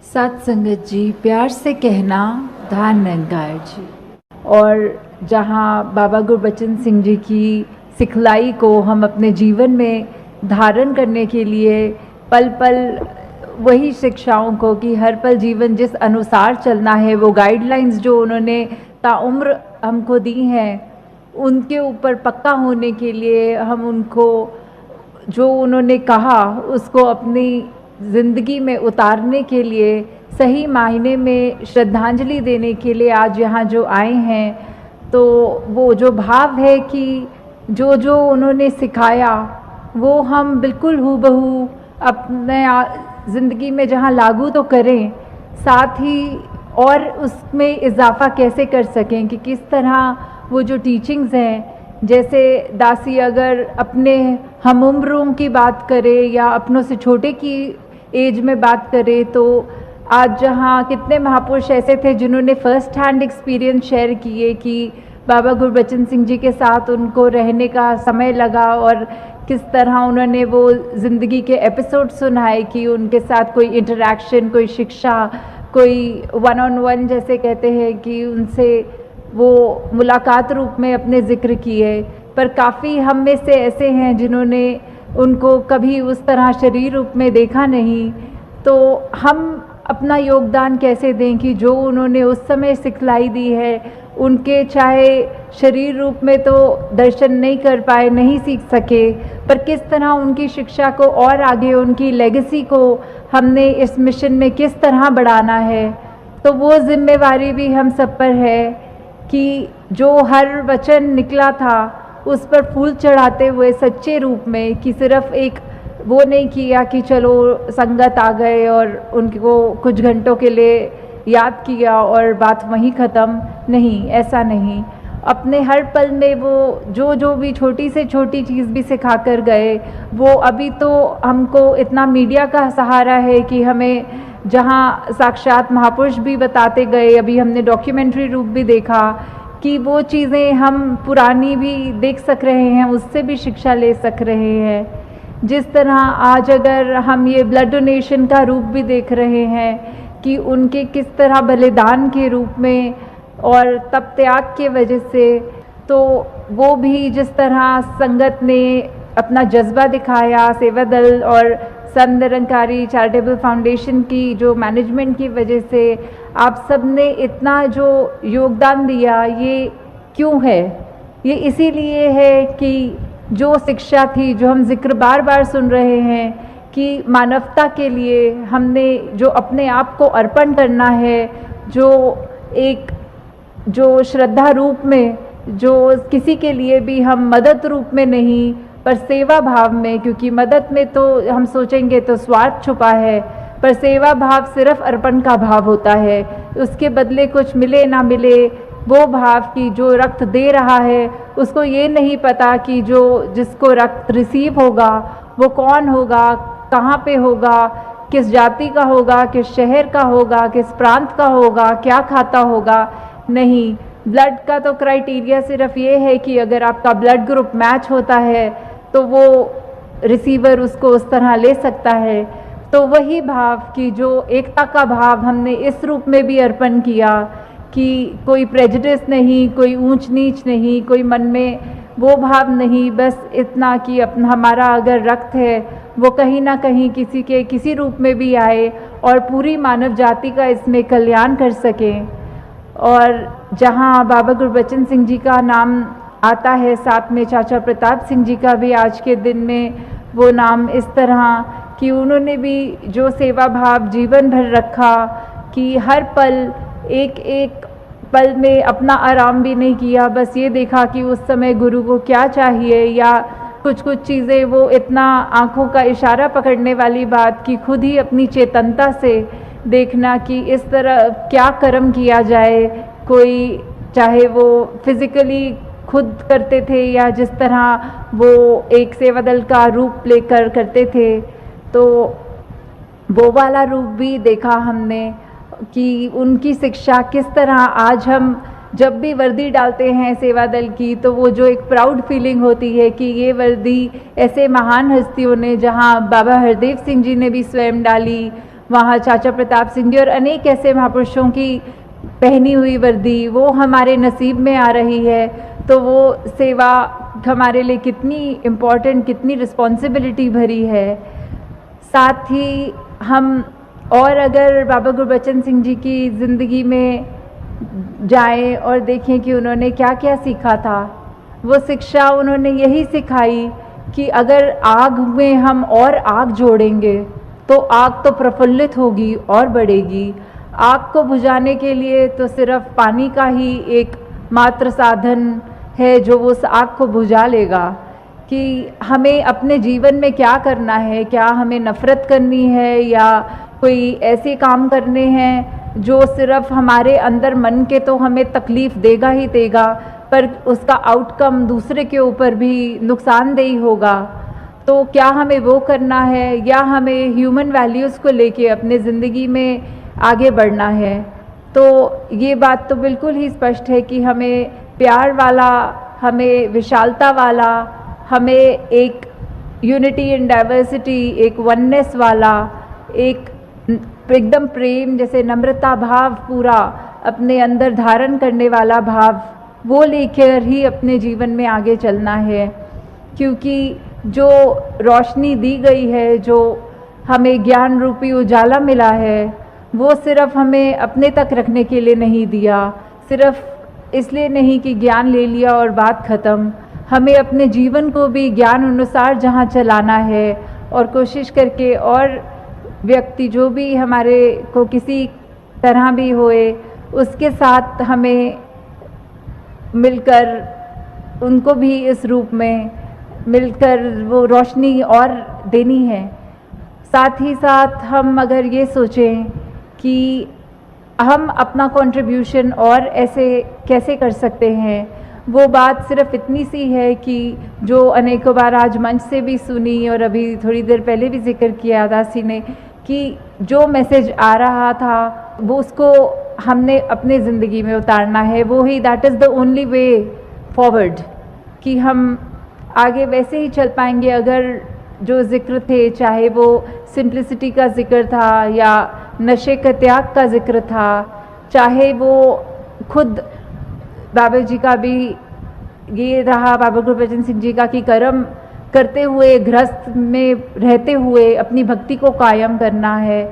सात संगत जी, प्यार से कहना धान नंगार जी। और जहाँ बाबा गुरबचन सिंह जी की सिखलाई को हम अपने जीवन में धारण करने के लिए पल पल वही शिक्षाओं को कि हर पल जीवन जिस अनुसार चलना है, वो गाइडलाइंस जो उन्होंने ताउम्र हमको दी हैं, उनके ऊपर पक्का होने के लिए हम उनको जो उन्होंने कहा उसको अपनी ज़िंदगी में उतारने के लिए सही मायने में श्रद्धांजलि देने के लिए आज यहाँ जो आए हैं, तो वो जो भाव है कि जो जो उन्होंने सिखाया वो हम बिल्कुल हूबहू अपने ज़िंदगी में जहाँ लागू तो करें, साथ ही और उसमें इजाफ़ा कैसे कर सकें कि किस तरह वो जो टीचिंग्स हैं, जैसे दासी अगर अपने हम उम्रों की बात करे या अपनों से छोटे की एज में बात करे, तो आज जहाँ कितने महापुरुष ऐसे थे जिन्होंने फ़र्स्ट हैंड एक्सपीरियंस शेयर किए कि बाबा गुरबचन सिंह जी के साथ उनको रहने का समय लगा और किस तरह उन्होंने वो ज़िंदगी के एपिसोड सुनाए कि उनके साथ कोई इंटरेक्शन, कोई शिक्षा, कोई वन ऑन वन जैसे कहते हैं कि उनसे वो मुलाकात रूप में अपने ज़िक्र किए। पर काफ़ी हम में से ऐसे हैं जिन्होंने उनको कभी उस तरह शरीर रूप में देखा नहीं, तो हम अपना योगदान कैसे दें कि जो उन्होंने उस समय सिखलाई दी है, उनके चाहे शरीर रूप में तो दर्शन नहीं कर पाए, नहीं सीख सके, पर किस तरह उनकी शिक्षा को और आगे उनकी लेगेसी को हमने इस मिशन में किस तरह बढ़ाना है। तो वो जिम्मेवारी भी हम सब पर है कि जो हर वचन निकला था उस पर फूल चढ़ाते हुए सच्चे रूप में, कि सिर्फ एक वो नहीं किया कि चलो संगत आ गए और उनको कुछ घंटों के लिए याद किया और बात वहीं ख़त्म, नहीं, ऐसा नहीं। अपने हर पल में वो जो भी छोटी से छोटी चीज़ भी सिखा कर गए, वो अभी तो हमको इतना मीडिया का सहारा है कि हमें जहाँ साक्षात महापुरुष भी बताते गए, अभी हमने डॉक्यूमेंट्री रूप भी देखा कि वो चीज़ें हम पुरानी भी देख सक रहे हैं, उससे भी शिक्षा ले सक रहे हैं। जिस तरह आज अगर हम ये ब्लड डोनेशन का रूप भी देख रहे हैं कि उनके किस तरह बलिदान के रूप में और तप त्याग के वजह से, तो वो भी जिस तरह संगत ने अपना जज्बा दिखाया, सेवा दल और संत निरंकारी चैरिटेबल फाउंडेशन की जो मैनेजमेंट की वजह से आप सब ने इतना जो योगदान दिया, ये क्यों है? ये इसीलिए है कि जो शिक्षा थी, जो हम जिक्र बार बार सुन रहे हैं कि मानवता के लिए हमने जो अपने आप को अर्पण करना है, जो एक जो श्रद्धा रूप में, जो किसी के लिए भी हम मदद रूप में नहीं पर सेवा भाव में, क्योंकि मदद में तो हम सोचेंगे तो स्वार्थ छुपा है, पर सेवा भाव सिर्फ अर्पण का भाव होता है, उसके बदले कुछ मिले ना मिले, वो भाव कि जो रक्त दे रहा है उसको ये नहीं पता कि जो जिसको रक्त रिसीव होगा वो कौन होगा, कहाँ पे होगा, किस जाति का होगा, किस शहर का होगा, किस प्रांत का होगा, क्या खाता होगा। नहीं, ब्लड का तो क्राइटेरिया सिर्फ ये है कि अगर आपका ब्लड ग्रुप मैच होता है तो वो रिसीवर उसको उस तरह ले सकता है। तो वही भाव कि जो एकता का भाव हमने इस रूप में भी अर्पण किया कि कोई प्रेजुडिस नहीं, कोई ऊंच नीच नहीं, कोई मन में वो भाव नहीं, बस इतना कि अपना हमारा अगर रक्त है वो कहीं ना कहीं किसी के किसी रूप में भी आए और पूरी मानव जाति का इसमें कल्याण कर सकें। और जहाँ बाबा गुरबचन सिंह जी का नाम आता है, साथ में चाचा प्रताप सिंह जी का भी आज के दिन में वो नाम इस तरह कि उन्होंने भी जो सेवा भाव जीवन भर रखा कि हर पल एक एक पल में अपना आराम भी नहीं किया, बस ये देखा कि उस समय गुरु को क्या चाहिए, या कुछ कुछ चीज़ें वो इतना आँखों का इशारा पकड़ने वाली बात कि खुद ही अपनी चेतनता से देखना कि इस तरह क्या कर्म किया जाए। कोई चाहे वो फिज़िकली खुद करते थे या जिस तरह वो एक सेवा दल का रूप लेकर करते थे, तो वो वाला रूप भी देखा हमने कि उनकी शिक्षा किस तरह आज हम जब भी वर्दी डालते हैं सेवा दल की, तो वो जो एक प्राउड फीलिंग होती है कि ये वर्दी ऐसे महान हस्तियों ने, जहाँ बाबा हरदेव सिंह जी ने भी स्वयं डाली, वहाँ चाचा प्रताप सिंह जी और अनेक ऐसे महापुरुषों की पहनी हुई वर्दी वो हमारे नसीब में आ रही है, तो वो सेवा हमारे लिए कितनी इम्पोर्टेंट, कितनी रिस्पॉन्सिबिलिटी भरी है। साथ ही हम और अगर बाबा गुरबचन सिंह जी की ज़िंदगी में जाएं और देखें कि उन्होंने क्या क्या सीखा था, वो शिक्षा उन्होंने यही सिखाई कि अगर आग में हम और आग जोड़ेंगे तो आग तो प्रफुल्लित होगी और बढ़ेगी। आग को बुझाने के लिए तो सिर्फ पानी का ही एक मात्र साधन है जो वो उस आग को बुझा लेगा। कि हमें अपने जीवन में क्या करना है, क्या हमें नफ़रत करनी है या कोई ऐसे काम करने हैं जो सिर्फ हमारे अंदर मन के तो हमें तकलीफ़ देगा ही देगा, पर उसका आउटकम दूसरे के ऊपर भी नुकसानदेही होगा। तो क्या हमें वो करना है या हमें ह्यूमन वैल्यूज़ को लेके अपने ज़िंदगी में आगे बढ़ना है। तो ये बात तो बिल्कुल ही स्पष्ट है कि हमें प्यार वाला, हमें विशालता वाला, हमें एक यूनिटी इन डाइवर्सिटी, एक वननेस वाला, एक एकदम प्रेम जैसे नम्रता भाव पूरा अपने अंदर धारण करने वाला भाव, वो लेकर ही अपने जीवन में आगे चलना है। क्योंकि जो रोशनी दी गई है, जो हमें ज्ञान रूपी उजाला मिला है, वो सिर्फ हमें अपने तक रखने के लिए नहीं दिया, सिर्फ इसलिए नहीं कि ज्ञान ले लिया और बात ख़त्म। हमें अपने जीवन को भी ज्ञान अनुसार जहाँ चलाना है और कोशिश करके और व्यक्ति जो भी हमारे को किसी तरह भी होए उसके साथ हमें मिलकर उनको भी इस रूप में मिलकर वो रोशनी और देनी है। साथ ही साथ हम अगर ये सोचें कि हम अपना कंट्रीब्यूशन और ऐसे कैसे कर सकते हैं, वो बात सिर्फ इतनी सी है कि जो अनेकों बार आज मंच से भी सुनी और अभी थोड़ी देर पहले भी जिक्र किया दासी ने कि जो मैसेज आ रहा था वो उसको हमने अपने ज़िंदगी में उतारना है। वो ही that is the only way forward कि हम आगे वैसे ही चल पाएंगे। अगर जो ज़िक्र थे, चाहे वो सिंप्लिसिटी का ज़िक्र था या नशे का त्याग का ज़िक्र था, चाहे वो खुद बाबा जी का भी ये रहा, बाबा गुरबचन सिंह जी का कि कर्म करते हुए, गृहस्थ में रहते हुए अपनी भक्ति को कायम करना है।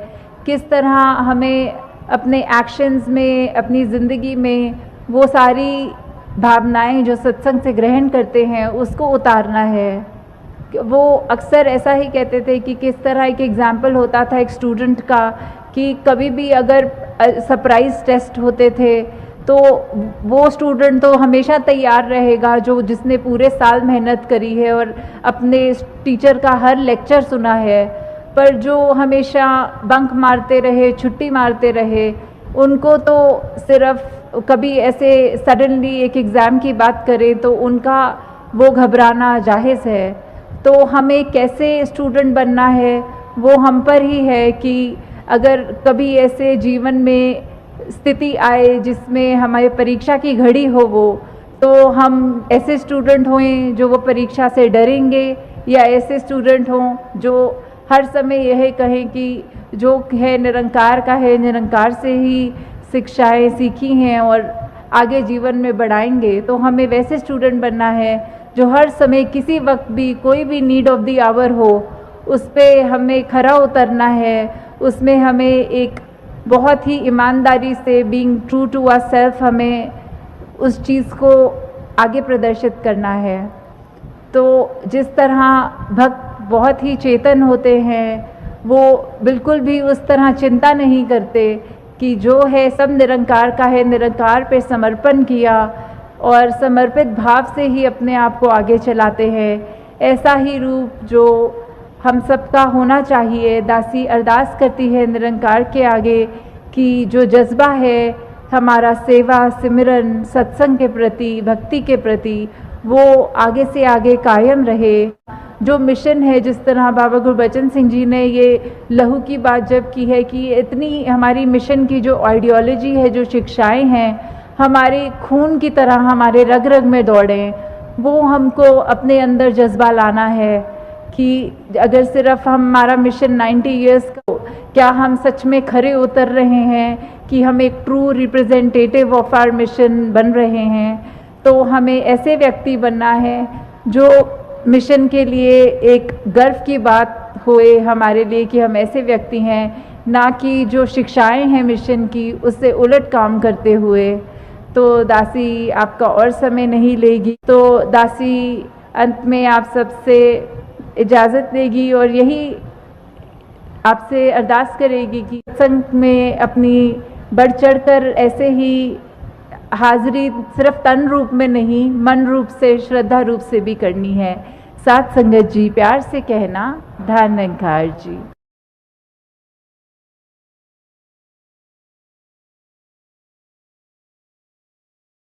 किस तरह हमें अपने एक्शंस में, अपनी ज़िंदगी में वो सारी भावनाएं जो सत्संग से ग्रहण करते हैं उसको उतारना है। वो अक्सर ऐसा ही कहते थे कि किस तरह एक एग्ज़ाम्पल होता था एक स्टूडेंट का कि कभी भी अगर सरप्राइज़ टेस्ट होते थे तो वो स्टूडेंट तो हमेशा तैयार रहेगा जो जिसने पूरे साल मेहनत करी है और अपने टीचर का हर लेक्चर सुना है, पर जो हमेशा बंक मारते रहे, छुट्टी मारते रहे, उनको तो सिर्फ कभी ऐसे सडनली एक एग्ज़ाम की बात करें तो उनका वो घबराना जायज़ है। तो हमें कैसे स्टूडेंट बनना है वो हम पर ही है कि अगर कभी ऐसे जीवन में स्थिति आए जिसमें हमारे परीक्षा की घड़ी हो वो, तो हम ऐसे स्टूडेंट हों जो वो परीक्षा से डरेंगे या ऐसे स्टूडेंट हों जो हर समय यह कहें कि जो है निरंकार का है, निरंकार से ही शिक्षाएं सीखी हैं और आगे जीवन में बढ़ाएंगे। तो हमें वैसे स्टूडेंट बनना है जो हर समय किसी वक्त भी कोई भी नीड ऑफ द आवर हो उस पर हमें खरा उतरना है। उसमें हमें एक बहुत ही ईमानदारी से being true to our self हमें उस चीज़ को आगे प्रदर्शित करना है। तो जिस तरह भक्त बहुत ही चेतन होते हैं वो बिल्कुल भी उस तरह चिंता नहीं करते कि जो है सब निरंकार का है, निरंकार पे समर्पण किया और समर्पित भाव से ही अपने आप को आगे चलाते हैं। ऐसा ही रूप जो हम सबका होना चाहिए। दासी अरदास करती है निरंकार के आगे कि जो जज्बा है हमारा सेवा, सिमरन, सत्संग के प्रति, भक्ति के प्रति, वो आगे से आगे कायम रहे। जो मिशन है, जिस तरह बाबा गुरबचन सिंह जी ने ये लहू की बात जब की है कि इतनी हमारी मिशन की जो आइडियोलॉजी है, जो शिक्षाएं हैं, हमारे खून की तरह हमारे रग रग में दौड़ें, वो हमको अपने अंदर जज्बा लाना है कि अगर सिर्फ हमारा मिशन 90 इयर्स का, क्या हम सच में खरे उतर रहे हैं कि हम एक true representative of our mission बन रहे हैं। तो हमें ऐसे व्यक्ति बनना है जो मिशन के लिए एक गर्व की बात होए हमारे लिए कि हम ऐसे व्यक्ति हैं, ना कि जो शिक्षाएं हैं मिशन की उससे उलट काम करते हुए। तो दासी आपका और समय नहीं लेगी, तो दासी अंत में आप सबसे इजाज़त लेगी और यही आपसे अरदास करेगी कि सत्संग में अपनी बढ़ चढ़कर ऐसे ही हाजिरी सिर्फ तन रूप में नहीं, मन रूप से, श्रद्धा रूप से भी करनी है। साथ संगत जी, प्यार से कहना, धन निरंकार जी।